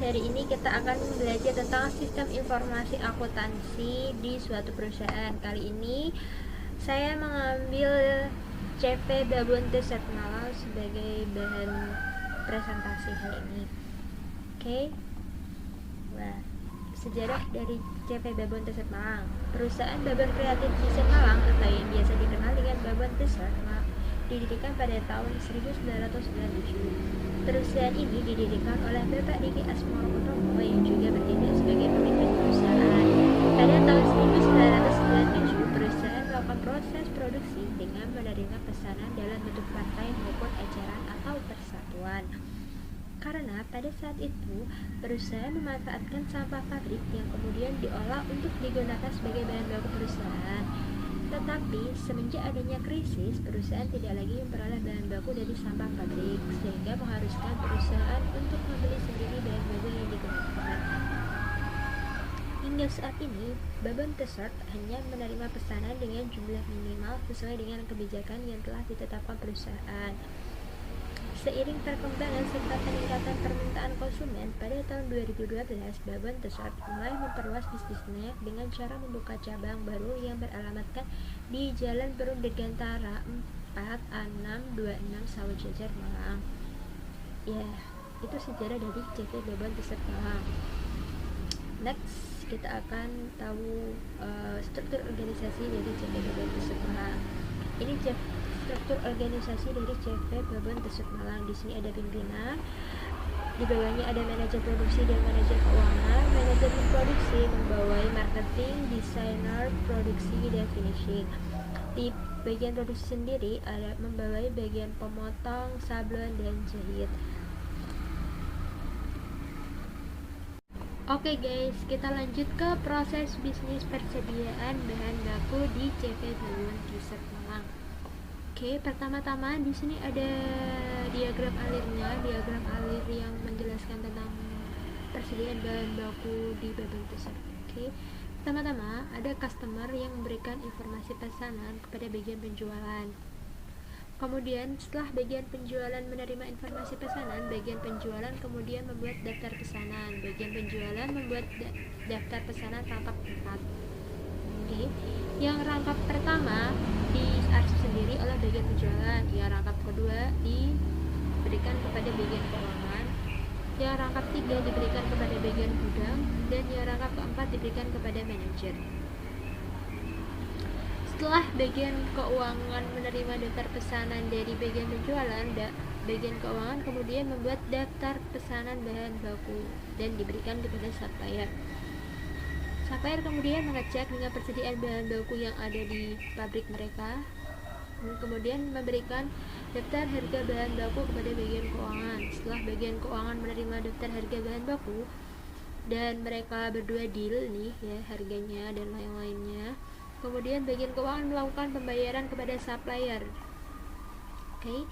Hari ini kita akan belajar tentang sistem informasi akuntansi di suatu perusahaan. Kali ini saya mengambil CV Babonte Malang sebagai bahan presentasi hari ini. Oke. Wah, sejarah dari CV Babonte Malang. Perusahaan Babon Kreatif di Malang atau yang biasa dikenal dengan Babonte Malang didirikan pada tahun 1997. Perusahaan ini didirikan oleh Bapak Diki Asmoro Utomo yang juga bertindak sebagai pemimpin perusahaan. Pada tahun 1997, perusahaan melakukan proses produksi dengan menerima pesanan dalam bentuk partai maupun eceran atau persatuan. Karena pada saat itu, perusahaan memanfaatkan sampah pabrik yang kemudian diolah untuk digunakan sebagai bahan baku perusahaan. Tetapi semenjak adanya krisis, perusahaan tidak lagi memperoleh bahan baku dari sampah pabrik, sehingga mengharuskan perusahaan untuk membeli sendiri bahan baku yang digunakan. Hingga saat ini, Babon Tesort hanya menerima pesanan dengan jumlah minimal sesuai dengan kebijakan yang telah ditetapkan perusahaan. Seiring perkembangan serta peningkatan permintaan konsumen, pada tahun 2012, Babon Tesort mulai memperluas bisnisnya dengan cara membuka cabang baru yang beralamatkan di Jalan Perum Dirgantara 4626 Sawojajar, Malang. Ya, itu sejarah dari CV Babon Tesort Malang. Next, kita akan tahu struktur organisasi dari CV Babon Tesort Malang. Ini struktur organisasi dari CV Babon Tesort Malang. Di sini ada pimpinan, di bawahnya ada manajer produksi dan manajer keuangan. Manajer produksi membawai marketing, desainer, produksi, dan finishing. Di bagian produksi sendiri ada membawai bagian pemotong, sablon, dan jahit. Oke guys, kita lanjut ke proses bisnis persediaan bahan baku di CV Babon Tesort Malang. Oke, pertama-tama di sini ada diagram alirnya, diagram alir yang menjelaskan tentang persediaan bahan baku di Babon Tesort. Oke, pertama-tama ada customer yang memberikan informasi pesanan kepada bagian penjualan. Kemudian setelah bagian penjualan menerima informasi pesanan, bagian penjualan kemudian membuat daftar pesanan. Bagian penjualan membuat daftar pesanan rangkap 4. Oke, yang rangkap pertama diarsip sendiri oleh bagian penjualan, yang rangkap kedua diberikan kepada bagian keuangan, yang rangkap 3 diberikan kepada bagian gudang, dan yang rangkap keempat diberikan kepada manajer. Setelah bagian keuangan menerima daftar pesanan dari bagian penjualan, bagian keuangan kemudian membuat daftar pesanan bahan baku dan diberikan kepada supplier. Supplier kemudian mengecek dengan persediaan bahan baku yang ada di pabrik mereka, dan kemudian memberikan daftar harga bahan baku kepada bagian keuangan. Setelah bagian keuangan menerima daftar harga bahan baku dan mereka berdua deal nih ya harganya dan lain-lainnya, kemudian bagian keuangan melakukan pembayaran kepada supplier. Oke,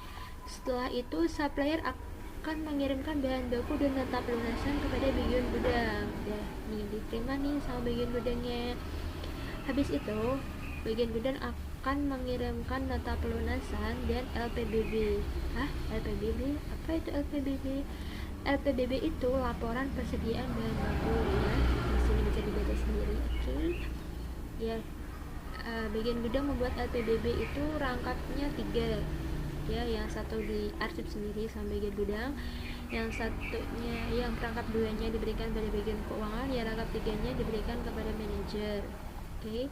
setelah itu supplier akan mengirimkan bahan baku dan nota pelunasan kepada bagian gudang. Ya, nih diterima nih sama bagian gudangnya. Habis itu, bagian gudang akan mengirimkan nota pelunasan dan LPBB. LPBB? Apa itu LPBB? LPBB itu laporan persediaan bahan baku ya. Di sini bisa dibaca sendiri. Oke. Ya, bagian gudang membuat LPBB itu rangkapnya 3 ya, yang satu diarsip sendiri sama bagian gudang, yang satunya yang rangkap 2-nya diberikan pada bagian keuangan, yang rangkap 3-nya diberikan kepada manajer. Oke,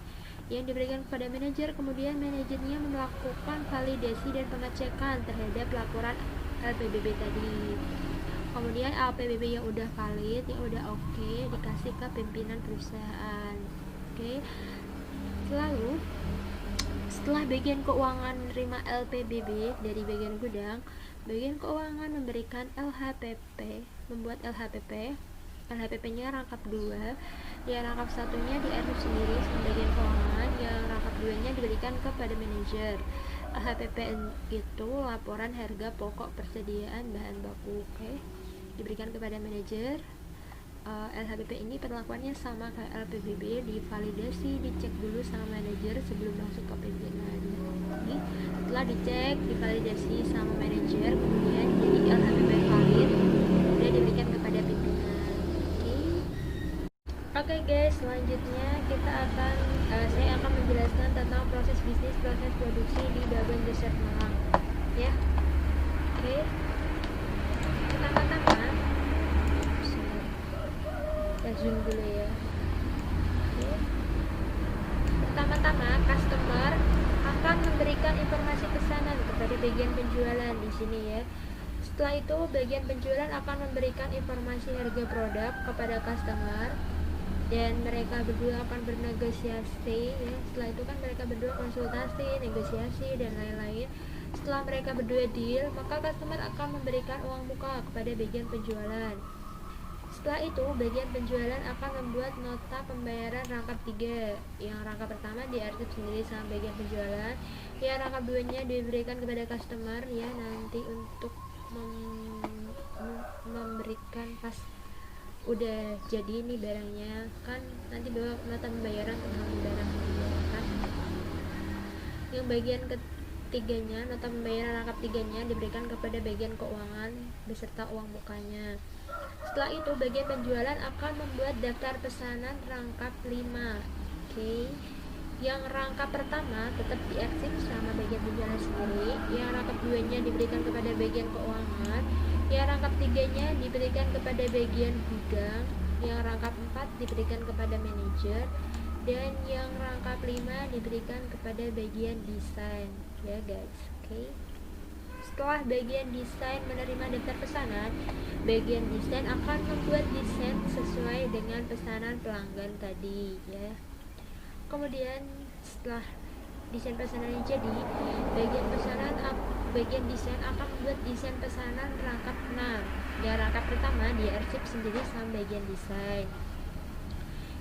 yang diberikan kepada manajer, kemudian manajernya melakukan validasi dan pengecekan terhadap laporan LPBB tadi. Kemudian LPBB yang udah valid, yang udah oke, dikasih ke pimpinan perusahaan. Oke, lalu setelah bagian keuangan menerima LPBB dari bagian gudang, bagian keuangan memberikan LHPP, membuat LHPP. LHPP-nya rangkap 2, yang rangkap 1-nya diarsip sendiri sama bagian keuangan, yang rangkap 2-nya diberikan kepada manajer. LHPP itu laporan harga pokok persediaan bahan baku. Oke, diberikan kepada manajer. LHPP ini perlakuannya sama kayak LPBB, divalidasi, dicek dulu sama manajer sebelum masuk ke pimpinan. Ini setelah dicek, divalidasi sama manajer, kemudian jadi LHPP valid, kemudian diberikan kepada pimpinan. Oke guys, selanjutnya saya akan menjelaskan tentang proses bisnis, proses produksi di Babon Dessert Malang, ya. Oke, pertama-tama kita zoom dulu ya. Oke. Pertama-tama, customer akan memberikan informasi pesanan kepada bagian penjualan di sini ya. Setelah itu, bagian penjualan akan memberikan informasi harga produk kepada customer dan mereka berdua akan bernegosiasi ya. Setelah itu kan mereka berdua konsultasi, negosiasi dan lain-lain. Setelah mereka berdua deal, maka customer akan memberikan uang muka kepada bagian penjualan. Setelah itu, bagian penjualan akan membuat nota pembayaran rangkap 3. Yang rangkap pertama diarsip sendiri sama bagian penjualan. Yang rangkap 2-nya diberikan kepada customer ya, nanti untuk memberikan pas udah jadi nih barangnya, kan nanti bawa nota pembayaran tentang barang kan. Yang bagian ketiganya, nota pembayaran rangkap 3-nya diberikan kepada bagian keuangan beserta uang mukanya. Setelah itu, bagian penjualan akan membuat daftar pesanan rangkap 5. Oke. Yang rangkap pertama tetap diarsip sama bagian penjualan sendiri. Yang rangkap 2-nya diberikan kepada bagian keuangan. Yang rangkap 3-nya diberikan kepada bagian gudang. Yang rangkap 4 diberikan kepada manajer. Dan yang rangkap 5 diberikan kepada bagian desain ya guys. Oke. Setelah bagian desain menerima daftar pesanan, bagian desain akan membuat desain sesuai dengan pesanan pelanggan tadi ya. Kemudian setelah desain pesanan jadi, bagian desain akan membuat desain pesanan rangkap 6. Yang rangkap pertama diarsip sendiri sama bagian desain.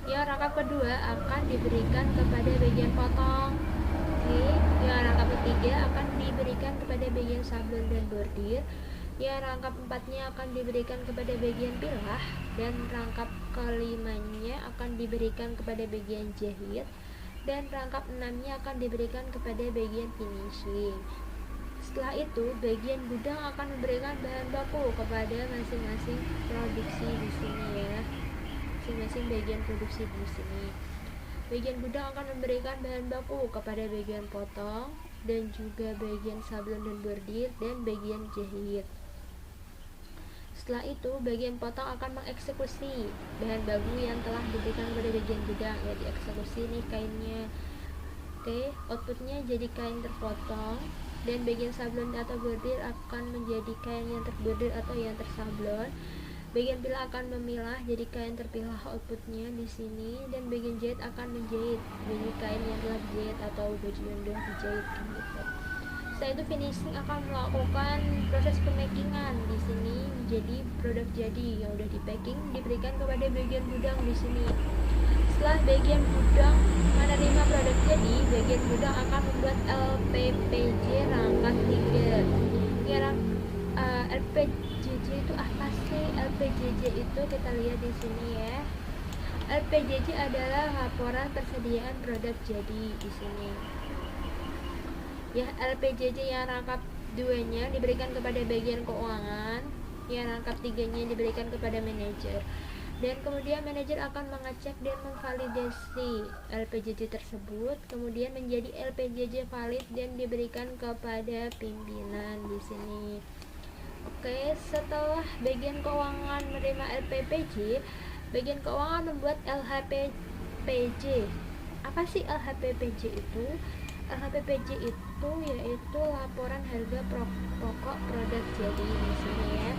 Yang rangkap kedua akan diberikan kepada bagian potong. Oke. Yang rangkap ketiga akan diberikan kepada bagian sablon dan bordir. Yang rangkap 4-nya akan diberikan kepada bagian pilah, dan rangkap kelimanya akan diberikan kepada bagian jahit, dan rangkap 6-nya akan diberikan kepada bagian finishing. Setelah itu, bagian gudang akan memberikan bahan baku kepada masing-masing produksi di sini ya. Masing-masing bagian produksi di sini. Bagian gudang akan memberikan bahan baku kepada bagian potong dan juga bagian sablon dan bordir dan bagian jahit. Setelah itu, bagian potong akan mengeksekusi bahan baku yang telah diberikan kepada bagian gudang ya, dieksekusi nih kainnya. Oke, outputnya jadi kain terpotong, dan bagian sablon atau bordir akan menjadi kain yang terbordir atau yang tersablon. Bagian pilah akan memilah jadi kain terpilah outputnya di sini, dan bagian jahit akan menjahit jadi kain yang telah dijahit atau baju yang telah dijahit gitu. Setelah itu, finishing akan melakukan proses pemakingan di sini menjadi produk jadi yang udah di packing, diberikan kepada bagian gudang di sini. Setelah bagian gudang menerima produk jadi, bagian gudang akan membuat LPPJ rangkap 3. LPJJ itu apa sih? LPJJ itu kita lihat di sini ya. LPJJ adalah laporan persediaan produk jadi di sini. Ya, LPJJ yang rangkap 2-nya diberikan kepada bagian keuangan, yang rangkap 3-nya diberikan kepada manajer. Dan kemudian manajer akan mengecek dan memvalidasi LPJJ tersebut, kemudian menjadi LPJJ valid dan diberikan kepada pimpinan di sini. Oke, setelah bagian keuangan menerima LPPJ, bagian keuangan membuat LHPPJ. Apa sih LHPPJ itu? LHPPJ itu yaitu laporan harga pokok produk jadi di sini ya.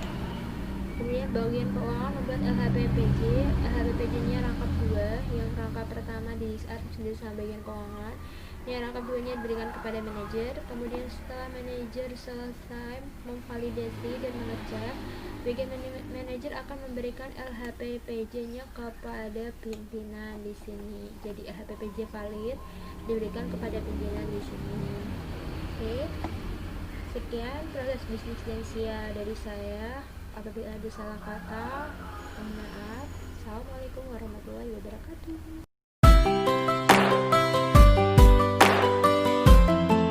Kemudian bagian keuangan membuat LHPPJ. LHPPJ-nya rangkap 2, yang rangkap pertama diarsip sendiri sama bagian keuangan. Yang rangkap 2-nya diberikan kepada manajer. Kemudian setelah manajer selesai memvalidasi dan mengecek, bagian manajer akan memberikan LHPPJ-nya kepada pimpinan di sini. Jadi LHPPJ valid diberikan kepada pimpinan di sini. Oke. Sekian proses bisnis Densia dari saya. Apabila ada salah kata, mohon maaf. Assalamualaikum warahmatullahi wabarakatuh.